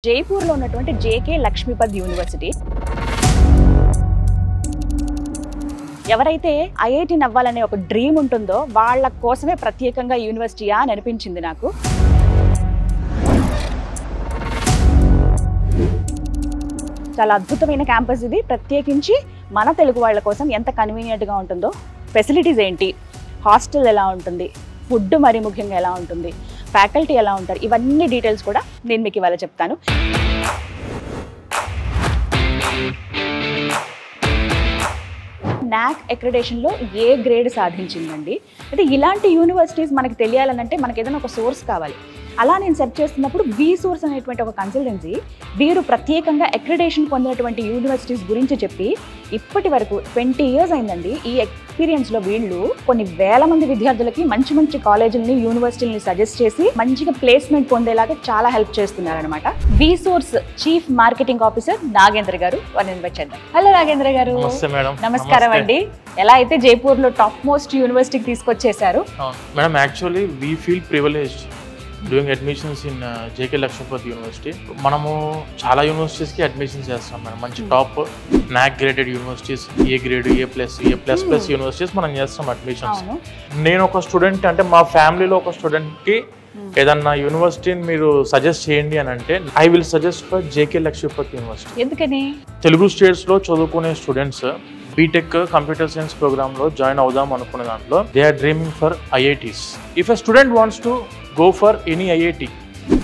జైపూర్లో ఉన్నటువంటి JK Lakshmipat university ఎవరైతే IIT నవ్వాలనే ఒక డ్రీమ్ ఉంటుందో వాళ్ళ కోసమే ప్రత్యేకంగా యూనివర్సిటీయా అని అనిపించింది నాకు. చాలా అద్భుతమైన క్యాంపస్ ఇది. ప్రత్యేకించి మన తెలుగు వాళ్ళ కోసం ఎంత కన్వీనియంట్గా ఉంటుందో, ఫెసిలిటీస్ ఏంటి, హాస్టల్ ఎలా ఉంటుంది, ఫుడ్ మరి ముఖ్యంగా ఎలా ఉంటుంది, ఫ్యాకల్టీ ఎలా ఉంటారు, ఇవన్నీ డీటెయిల్స్ కూడా నేను మీకు ఇవాళ చెప్తాను. నాక్ అక్రిడేషన్లో ఏ గ్రేడ్ సాధించిందండి. అయితే ఇలాంటి యూనివర్సిటీస్ మనకి తెలియాలనంటే మనకి ఏదైనా ఒక సోర్స్ కావాలి. అలా నేను సెర్చ్ చేస్తున్నప్పుడు వి సోర్స్ అనేటువంటి ఒక కన్సల్టెన్సీ వీరు ప్రత్యేకంగా అక్రిడేషన్ పొందినటువంటి యూనివర్సిటీస్ గురించి చెప్పి ఇప్పటి వరకు 20 years అయిందండి. ఈ ఎక్స్పీరియన్స్లో వీళ్ళు కొన్ని వేల మంది విద్యార్థులకి మంచి మంచి కాలేజీలని, యూనివర్సిటీలని సజెస్ట్ చేసి మంచిగా ప్లేస్మెంట్ పొందేలాగా చాలా హెల్ప్ చేస్తున్నారనమాట. We source chief marketing officer Nagendra garu, వారిని ఇన్వైట్ చేద్దాం. హలో నాగేంద్ర గారు. నమస్కారం అండి. ఎలా అయితే జైపూర్లో టాప్ మోస్ట్ యూనివర్సిటీకి తీసుకొచ్చేసారు. Madam, actually we feel privileged doing admissions in JK Lakshmipat university. మనము చాలా యూనివర్సిటీస్కి అడ్మిషన్స్ చేస్తాం మేడం. మంచి top NAAC graded universities, A grade, ఏ++ యూనివర్సిటీస్ మనం చేస్తాం అడ్మిషన్స్. నేను ఒక స్టూడెంట్, అంటే మా ఫ్యామిలీలో ఒక స్టూడెంట్కి ఏదన్నా యూనివర్సిటీని మీరు సజెస్ట్ చేయండి అని అంటే I will suggest for JK Lakshmipat university. ఎందుకని? తెలుగు స్టేట్స్లో చదువుకునే స్టూడెంట్స్ బీటెక్ కంప్యూటర్ సైన్స్ ప్రోగ్రామ్లో జాయిన్ అవుదాం అనుకునే దాంట్లో they are dreaming for IITs. If a student wants to go for any IIT,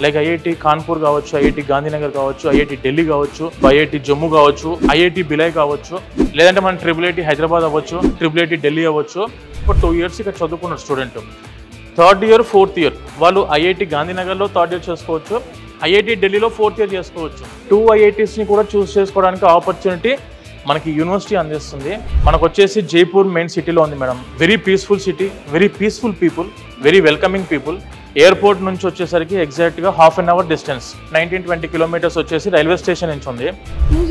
like IIT Kanpur కావచ్చు, ఐఐటి గాంధీనగర్ కావచ్చు, ఐఐటి ఢిల్లీ కావచ్చు, ఐఐటి జమ్మూ కావచ్చు, ఐఐటి బిలై కావచ్చు, లేదంటే మన ట్రిపుల్ హైదరాబాద్ అవ్వచ్చు, ట్రిపుల్ ఢిల్లీ అవ్వచ్చు. ఇప్పుడు 2 years ఇక్కడ చదువుకున్న student 3rd year 4th year వాళ్ళు ఐఐటి గాంధీనగర్లో 3rd year చేసుకోవచ్చు, ఐఐటి ఢిల్లీలో 4th year చేసుకోవచ్చు. 2 IITsని కూడా చూస్ చేసుకోవడానికి ఆపర్చునిటీ మనకి యూనివర్సిటీ అందిస్తుంది. మనకు వచ్చేసి జైపూర్ మెయిన్ సిటీలో ఉంది madam. Very peaceful city, very peaceful people, very welcoming people. Airport నుంచి వచ్చేసరికి ఎగ్జాక్ట్గా 1/2 hour డిస్టెన్స్, 19-20 kilometers వచ్చేసి రైల్వే స్టేషన్ నుంచి ఉంది.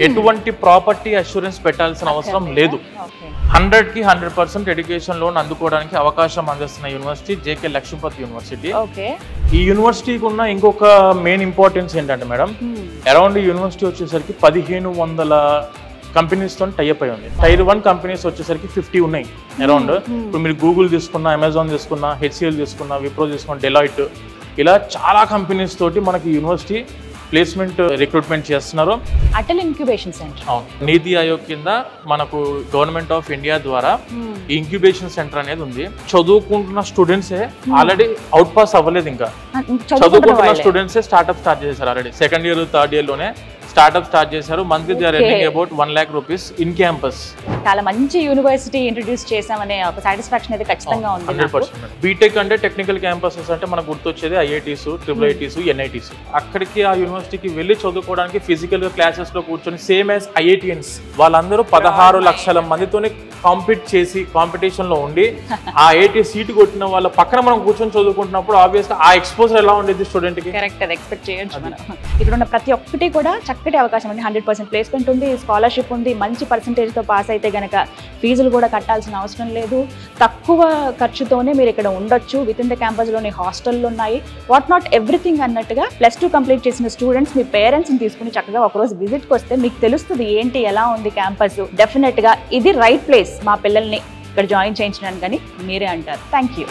ఎటువంటి ప్రాపర్టీ అష్యూరెన్స్ పెట్టాల్సిన అవసరం లేదు. 100కి 100% ఎడ్యుకేషన్ లోన్ అందుకోవడానికి అవకాశం అందిస్తున్న యూనివర్సిటీ జేకే లక్ష్మీపద్ యూనివర్సిటీ. ఈ యూనివర్సిటీకి ఉన్న ఇంకొక మెయిన్ ఇంపార్టెన్స్ ఏంటంటే మేడం, అరౌండ్ ఈ యూనివర్సిటీ వచ్చేసరికి 1500 కంపెనీస్తో టైఅప్ అయి ఉంది. Tier 1 కంపెనీస్ వచ్చేసరికి 50 ఉన్నాయి అరౌండ్. ఇప్పుడు మీరు గూగుల్ తీసుకున్నా, అమెజాన్ తీసుకున్నా, HCL తీసుకున్నా, విప్రో తీసుకున్నా, డెలాయిట్, ఇలా చాలా కంపెనీస్ తోటి మనకి యూనివర్సిటీ ప్లేస్మెంట్ రిక్రూట్మెంట్ చేస్తున్నారు. అటల్ ఇంక్యుబేషన్ సెంటర్, నీతి ఆయోగ్ కింద మనకు గవర్నమెంట్ ఆఫ్ ఇండియా ద్వారా ఈ ఇంక్యుబేషన్ సెంటర్ అనేది ఉంది. చదువుకుంటున్న స్టూడెంట్సే ఆల్రెడీ అవుట్ పాస్ అవ్వలేదు, ఇంకా చదువుకుంటున్న స్టూడెంట్సే స్టార్ట్అప్ స్టార్ట్ చేశారు. Already 2nd year 3rd year లోనే స్టార్ట్అప్ స్టార్ట్ చేశారు. Monthly they are earning about 1 lakh rupees in campus. చాలా మంచి యూనివర్సిటీ ఇంట్రడ్యూస్ చేసామనే ఒక సాటిస్ఫాక్షన్ అయితే ఖచ్చితంగా ఉంది. 100%. బీటెక్ అంటే టెక్నికల్ క్యాంపసెస్ అంటే మనకు గుర్తొచ్చేది ఐఐటీస్, IITs, NITs. అక్కడికి ఆ యూనివర్సిటీకి వెళ్ళి చదువుకోవడానికి ఫిజికల్ గా క్లాసెస్ లో కూర్చొని సేమ్ యాజ్ ఐఐటియన్స్ వాళ్ళందరూ 16 లక్షల మందితోనే కాంపీట్ చేసి కాంపిటీషన్ లో ఉండి ఆ ఐఐటి సీట్ కొట్టిన వాళ్ళ పక్కన మనం కూర్చొని చదువుకుంటున్నప్పుడు ఆబ్వియస్ గా ఆ ఎక్స్పోజర్ ఎలా ఉండేది స్టూడెంట్ కి. కరెక్ట్, అది ఎక్స్పెక్ట్ చేయొచ్చు మనం. ఇక్కడ ఉన్న ప్రతి ఒక్కటి కూడా చక్కటి అవకాశం ఉంది. 100% ప్లేస్మెంట్ ఉంది, స్కాలర్షిప్ ఉంది. మంచి పర్సంటేజ్తో పాస్ అయితే గనక ఫీజులు కూడా కట్టాల్సిన అవసరం లేదు. తక్కువ ఖర్చుతోనే మీరు ఇక్కడ ఉండొచ్చు. విత్ ఇన్ ద క్యాంపస్లోని హాస్టల్లు ఉన్నాయి. వాట్ నాట్ ఎవ్రీథింగ్ అన్నట్టుగా +2 కంప్లీట్ చేసిన స్టూడెంట్స్ మీ పేరెంట్స్ని తీసుకుని చక్కగా ఒకరోజు విజిట్కి వస్తే మీకు తెలుస్తుంది ఏంటి, ఎలా ఉంది క్యాంపస్. డెఫినెట్గా ఇది రైట్ ప్లేస్ మా పిల్లల్ని ఇక్కడ జాయిన్ చేయించడానికి అని మీరే అంటారు. Thank you.